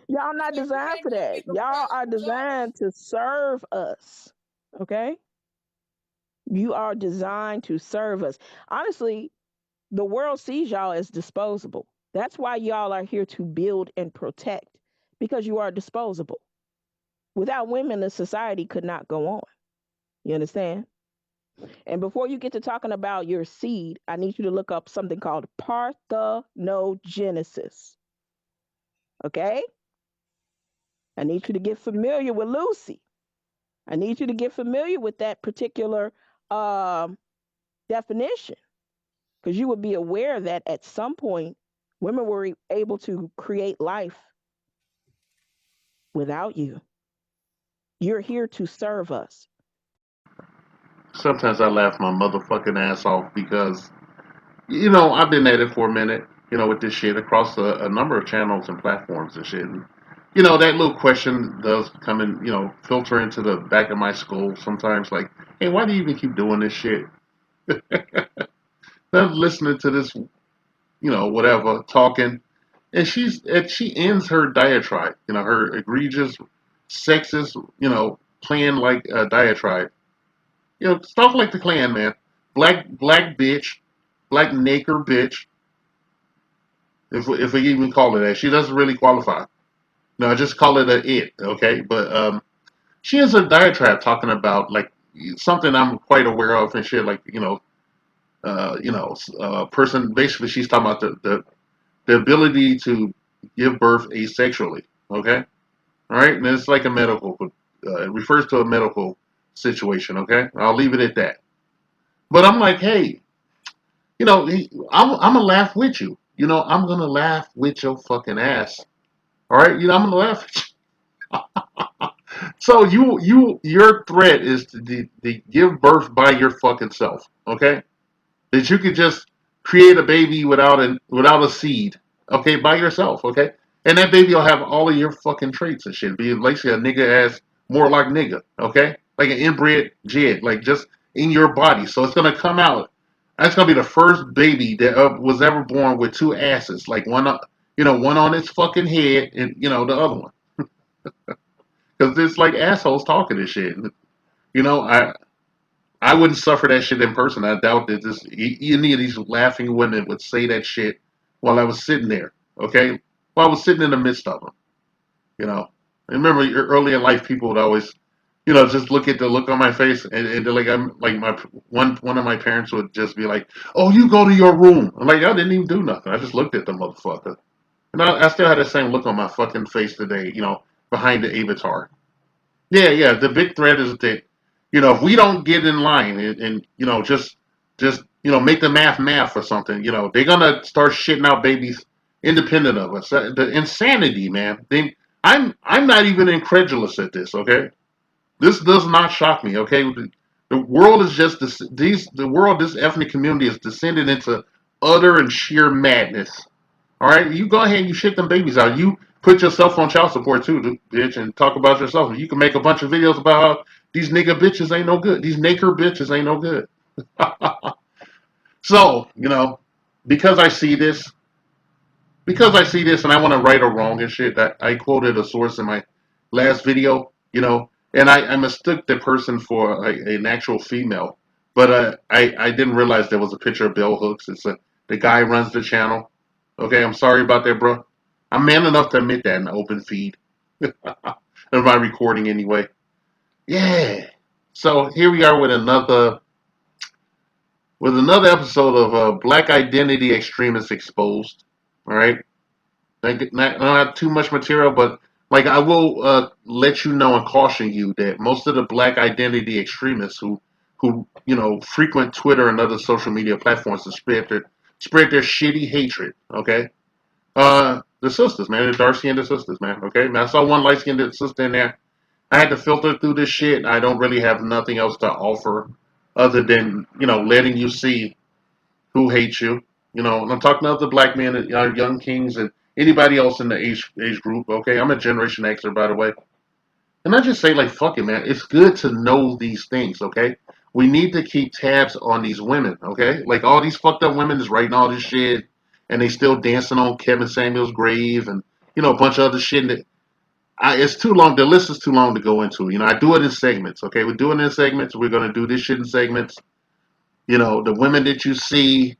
Y'all It's not like we designed can't for give that. people Y'all props are for jobs. designed to serve us. Okay? You are designed to serve us. Honestly, the world sees y'all as disposable. That's why y'all are here to build and protect because you are disposable. Without women, the society could not go on. You understand? And before you get to talking about your seed, I need you to look up something called parthenogenesis. Okay? I need you to get familiar with Lucy. I need you to get familiar with that particular um, definition because you would be aware that at some point women were able to create life without you. You're here to serve us. Sometimes I laugh my motherfucking ass off because, you know, I've been at it for a minute, you know, with this shit across a number of channels and platforms and shit. And, you know, that little question does come in, you know, filter into the back of my skull sometimes like, hey, why do you even keep doing this shit? I'm listening to this, you know, whatever, talking, and she ends her diatribe, you know, her egregious, sexist, you know, plan like diatribe. You know, stuff like the Klan, man. Black bitch, black naked bitch, if we even call it that. She doesn't really qualify. No, I just call it a it, okay? But she has a diatribe talking about like something I'm quite aware of and shit, like person. Basically, she's talking about the ability to give birth asexually, okay? All right, and it's like a medical. It refers to a medical situation, okay? I'll leave it at that. But I'm like, hey, you know, I'm gonna laugh with you. You know, I'm gonna laugh with your fucking ass. All right, you know, I'm gonna laugh. So your threat is to give birth by your fucking self. Okay, that you could just create a baby without a seed. Okay, by yourself. Okay, and that baby will have all of your fucking traits and shit. Be basically a nigga ass, more like nigga. Okay, like an inbred jig, like just in your body. So it's gonna come out. That's gonna be the first baby that was ever born with two asses, like one, one on its fucking head, and the other one, because it's like assholes talking this shit. You know, I wouldn't suffer that shit in person. I doubt that any of these laughing women would say that shit while I was sitting there. Okay, while I was sitting in the midst of them. You know, I remember early in life, people would always, just look at the look on my face, and they're like, I'm like my one of my parents would just be like, "Oh, you go to your room." I'm like, I didn't even do nothing. I just looked at the motherfucker, and I still had the same look on my fucking face today. Behind the avatar. Yeah, yeah. The big threat is that, if we don't get in line and just make the math or something, they're gonna start shitting out babies independent of us. The insanity, man. I'm not even incredulous at this. Okay, this does not shock me. Okay, the world is just this ethnic community is descended into utter and sheer madness. All right, you go ahead and you shit them babies out. You put yourself on child support too, bitch, and talk about yourself. You can make a bunch of videos about how these nigga bitches ain't no good. These naked bitches ain't no good. So, because I see this, and I want to right or wrong and shit. I quoted a source in my last video, and I mistook the person for an actual female, but I didn't realize there was a picture of bell hooks. The guy runs the channel. Okay, I'm sorry about that, bro. I'm man enough to admit that in the open feed of my recording anyway. Yeah. So here we are with another episode of Black Identity Extremists Exposed. All right. I don't have too much material, but like I will let you know and caution you that most of the Black identity extremists who frequent Twitter and other social media platforms to spread their shitty hatred. Okay, the sisters, man, the dark skinned sisters, man. Okay, man, I saw one light skinned sister in there. I had to filter through this shit. I don't really have nothing else to offer other than letting you see who hates you. And I'm talking about the black men, young kings, and anybody else in the age group. Okay, I'm a Generation Xer, by the way. And I just say, like, fuck it, man. It's good to know these things. Okay, we need to keep tabs on these women. Okay, like all these fucked up women is writing all this shit, and they still dancing on Kevin Samuel's grave and a bunch of other shit that it's too long. The list is too long to go into. I do it in segments. Okay, we're doing it in segments. We're gonna do this shit in segments. The women that you see,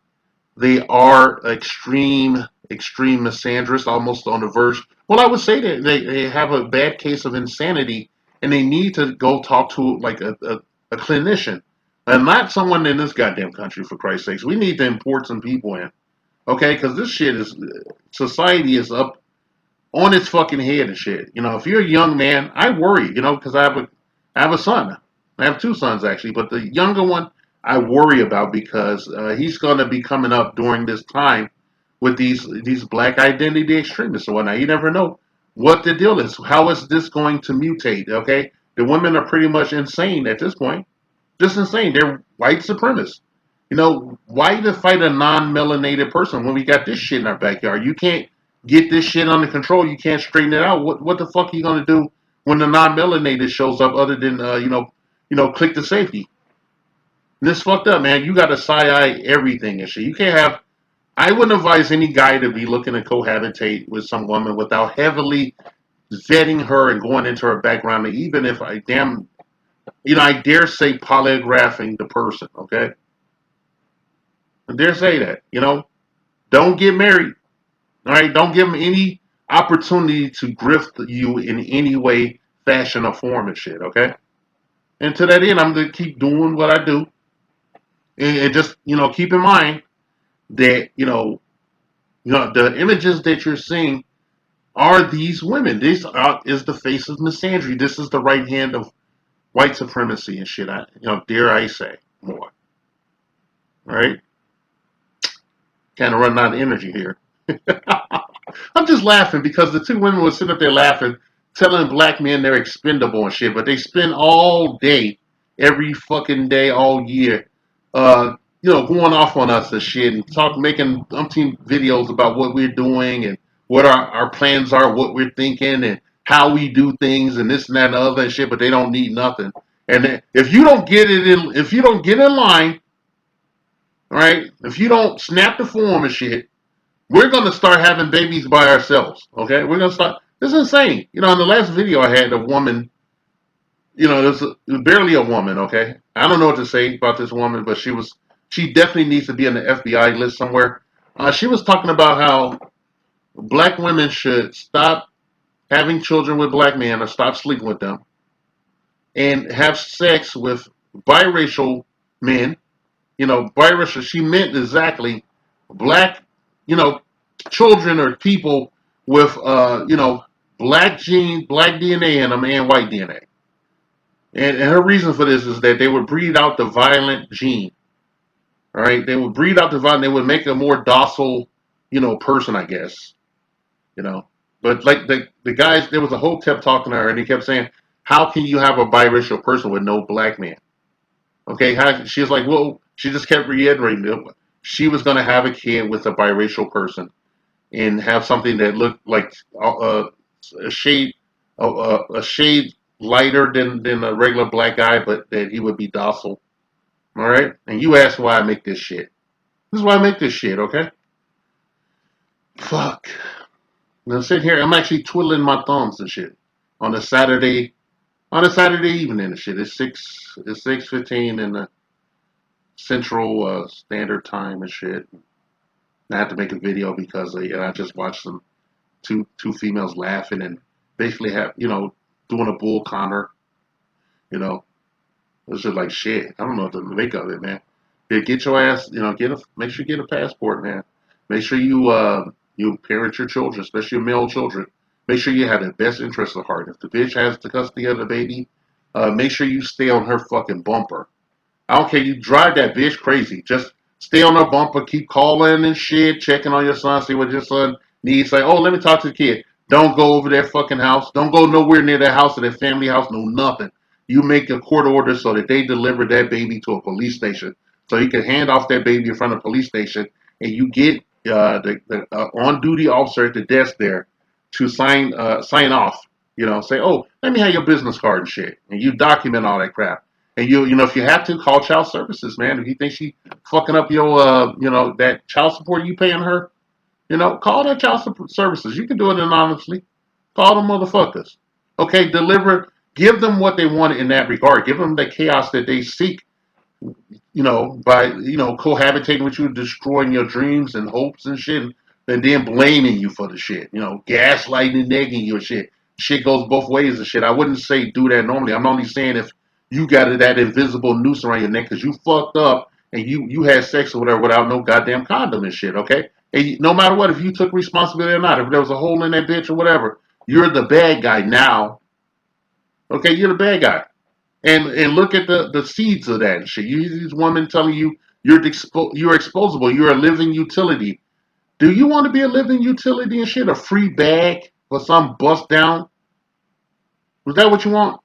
they are extreme misandrists, almost on the verge. Well, I would say that they have a bad case of insanity, and they need to go talk to like a clinician, and not someone in this goddamn country. For Christ's sakes, we need to import some people in, okay? Because this shit is society is up on its fucking head and shit. If you're a young man, I worry, because I have a son. I have two sons actually, but the younger one I worry about because he's going to be coming up during this time with these black identity extremists and whatnot. You never know what the deal is. How is this going to mutate? Okay, the women are pretty much insane at this point. Just insane. They're white supremacists. Why to fight a non-melanated person when we got this shit in our backyard? You can't get this shit under control. You can't straighten it out. What the fuck are you gonna do when the non-melanated shows up? Other than click the safety. And this fucked up, man. You got to side-eye everything and shit. You can't have. I wouldn't advise any guy to be looking to cohabitate with some woman without heavily vetting her and going into her background. And even if I dare say polygraphing the person. Okay, I dare say that. Don't get married. All right, don't give them any opportunity to grift you in any way, fashion, or form and shit. Okay, and to that end, I'm gonna keep doing what I do, and just keep in mind that the images that you're seeing are these women. This is the face of misandry. This is the right hand of white supremacy and shit. Dare I say more? All right, kind of running out of energy here. I'm just laughing because the two women were sitting up there laughing, telling black men they're expendable and shit, but they spend all day, every fucking day, all year, going off on us and shit and making umpteen videos about what we're doing and what our plans are, what we're thinking and how we do things and this and that and the other and shit, but they don't need nothing. And if you don't if you don't get in line, right? If you don't snap the form and shit, we're gonna start having babies by ourselves. Okay, we're gonna start. This is insane. In the last video I had, a woman. There's barely a woman. Okay, I don't know what to say about this woman, but she was. She definitely needs to be on the FBI list somewhere. She was talking about how black women should stop having children with black men or stop sleeping with them and have sex with biracial men. Biracial. She meant exactly black. You know, children or people with black gene, black DNA in them and white DNA. And her reason for this is that they would breed out the violent gene. All right, they would breed out the violent. They would make a more docile, person, I guess. You know, but like the guys, there was a whole tip talking to her, and he kept saying, "How can you have a biracial person with no black man?" Okay, she was like, well, she just kept reiterating it. She was going to have a kid with a biracial person and have something that looked like a shade a shade lighter than a regular black guy, but that he would be docile. All right, and you ask why I make this shit. This is why I make this shit. Okay, fuck. Now sit here. I'm actually twiddling my thumbs and shit on a Saturday evening and shit. It's 6:15 in the Central Standard Time and shit. I had to make a video because I just watched some two females laughing and basically have doing a bull Connor. You know, it's just like shit. I don't know what to make of it, man. Yeah, get your ass. Make sure you get a passport, man. Make sure you parent your children, especially your male children. Make sure you have the best interest of heart. If the bitch has the custody of the baby, make sure you stay on her fucking bumper. I don't care. You drive that bitch crazy. Just stay on her bumper. Keep calling and shit, checking on your son, see what your son needs. Like, oh, let me talk to the kid. Don't go over their fucking house. Don't go nowhere near their house or their family house. No, nothing. You make a court order so that they deliver that baby to a police station. So you can hand off that baby in front of the police station and you get the on duty officer at the desk there to sign off. Say, oh, let me have your business card and shit. And you document all that crap. And if you have to, call child services, man. If you think she fucking up your, that child support you paying her, Call their child services. You can do it anonymously. Call them motherfuckers. Okay, give them what they want in that regard. Give them the chaos that they seek, by, cohabitating with you, destroying your dreams and hopes and shit, and then blaming you for the shit, gaslighting and negging you and shit. Shit goes both ways and shit. I wouldn't say do that normally. I'm only saying if you got that invisible noose around your neck because you fucked up and you had sex or whatever without no goddamn condom and shit, okay? And no matter what, if you took responsibility or not, if there was a hole in that bitch or whatever, you're the bad guy now. Okay, you're the bad guy. And look at the seeds of that shit. These women telling you you're exposable. You're a living utility. Do you want to be a living utility and shit? A free bag for some bust down? Was that what you want?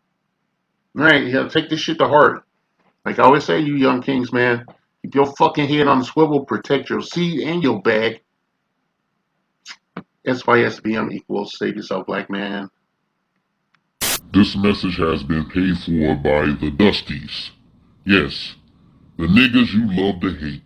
Right? Yeah, take this shit to heart. Like I always say, you young kings, man, keep your fucking head on the swivel. Protect your seed and your bag. SYSBM equals save yourself, black man. This message has been paid for by the Dusties. Yes, the niggas you love to hate.